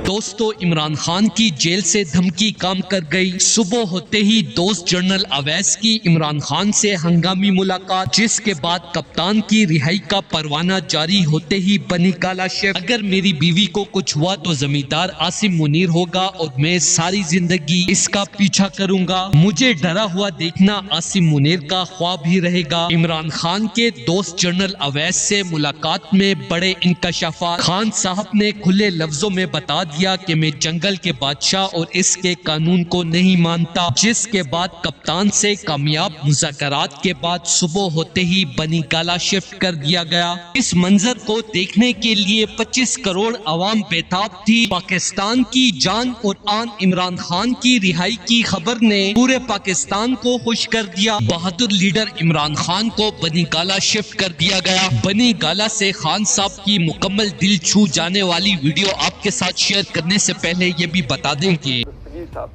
दोस्तों, इमरान खान की जेल से धमकी काम कर गई। सुबह होते ही दोस्त जनरल अवैस की इमरान खान से हंगामी मुलाकात, जिसके बाद कप्तान की रिहाई का परवाना जारी होते ही बनी काला शेफ। अगर मेरी बीवी को कुछ हुआ तो जमींदार आसिम मुनीर होगा और मैं सारी जिंदगी इसका पीछा करूंगा। मुझे डरा हुआ देखना आसिम मुनीर का ख्वाब ही रहेगा। इमरान खान के दोस्त जनरल अवैस से मुलाकात में बड़े इंकशाफात। खान साहब ने खुले लफ्जों में बता दिया कि मैं जंगल के बादशाह और इसके कानून को नहीं मानता, जिसके बाद कप्तान से कामयाब मुज़ाकरात के बाद सुबह होते ही बनी गाला शिफ्ट कर दिया गया। इस मंजर को देखने के लिए 25 करोड़ अवाम बेताब थी। पाकिस्तान की जान और आन इमरान खान की रिहाई की खबर ने पूरे पाकिस्तान को खुश कर दिया। बहादुर लीडर इमरान खान को बनी गाला शिफ्ट कर दिया गया। बनी गाला से खान साहब की मुकम्मल दिल छू जाने वाली वीडियो आपके साथ शेयर करने से पहले ये भी बता दें कि दस्तगीर साहब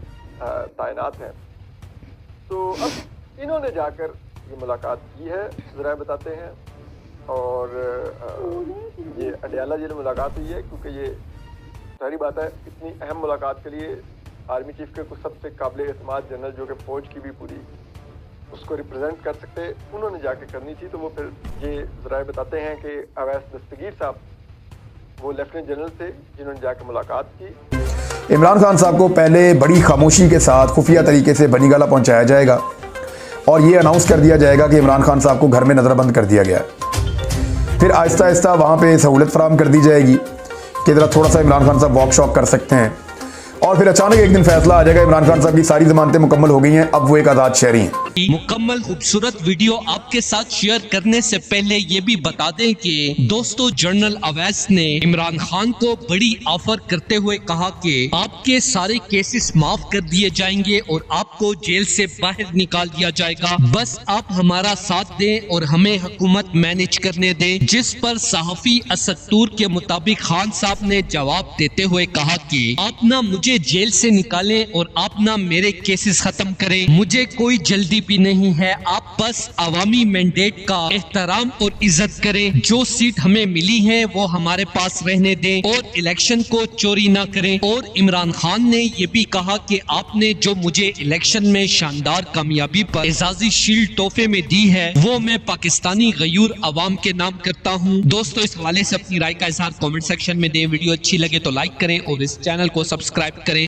तैनात हैं, तो अब इन्होंने जाकर ये मुलाकात की है, ज़रा बताते हैं। और ये अडियाला जेल में मुलाकात हुई है, क्योंकि ये सारी बात है, इतनी अहम मुलाकात के लिए आर्मी चीफ के कुछ सबसे काबिल एतमाद जनरल जो कि फ़ौज की भी पूरी उसको रिप्रेजेंट कर सकते, उन्होंने जाके करनी थी। तो वो फिर ये ज़रा बताते हैं कि अवैस दस्तगीर साहब वो लेफ्टिनेंट जनरल थे जिन्होंने जाकर मुलाकात की। इमरान खान साहब को पहले बड़ी खामोशी के साथ खुफिया तरीके से बनी गाला पहुंचाया जाएगा और ये अनाउंस कर दिया जाएगा कि इमरान खान साहब को घर में नज़रबंद कर दिया गया है। फिर आहिस्ता आहिस्ता वहाँ पे सहूलत फराहम कर दी जाएगी कि ज़रा थोड़ा सा इमरान खान साहब वॉक शॉक कर सकते हैं, और फिर अचानक एक दिन फैसला आ जाएगा इमरान खान साहब की सारी जमानतें मुकम्मल हो गई हैं, अब वो एक आज़ाद शहरी हैं। मुकम्मल खूबसूरत वीडियो आपके साथ शेयर करने से पहले ये भी बता दें कि दोस्तों, जनरल अवैस ने इमरान खान को बड़ी ऑफर करते हुए कहा कि आपके सारे केसेस माफ कर दिए जाएंगे और आपको जेल से बाहर निकाल दिया जाएगा, बस आप हमारा साथ दें और हमें हुकूमत मैनेज करने दें। जिस पर सहाफी असदूर के मुताबिक खान साहब ने जवाब देते हुए कहा कि आप ना मुझे जेल से निकालें और आप ना मेरे केसेस खत्म करें, मुझे कोई जल्दी भी नहीं है, आप बस अवामी मैंडेट का एहतराम और इज्जत करें, जो सीट हमें मिली है वो हमारे पास रहने दें और इलेक्शन को चोरी ना करें। और इमरान खान ने ये भी कहा कि आपने जो मुझे इलेक्शन में शानदार कामयाबी पर एजाजी शील्ड तोहफे में दी है वो मैं पाकिस्तानी गयूर अवाम के नाम करता हूँ। दोस्तों, इस हवाले से अपनी राय का इजहार कमेंट सेक्शन में दें। वीडियो अच्छी लगे तो लाइक करें और इस चैनल को सब्सक्राइब करें।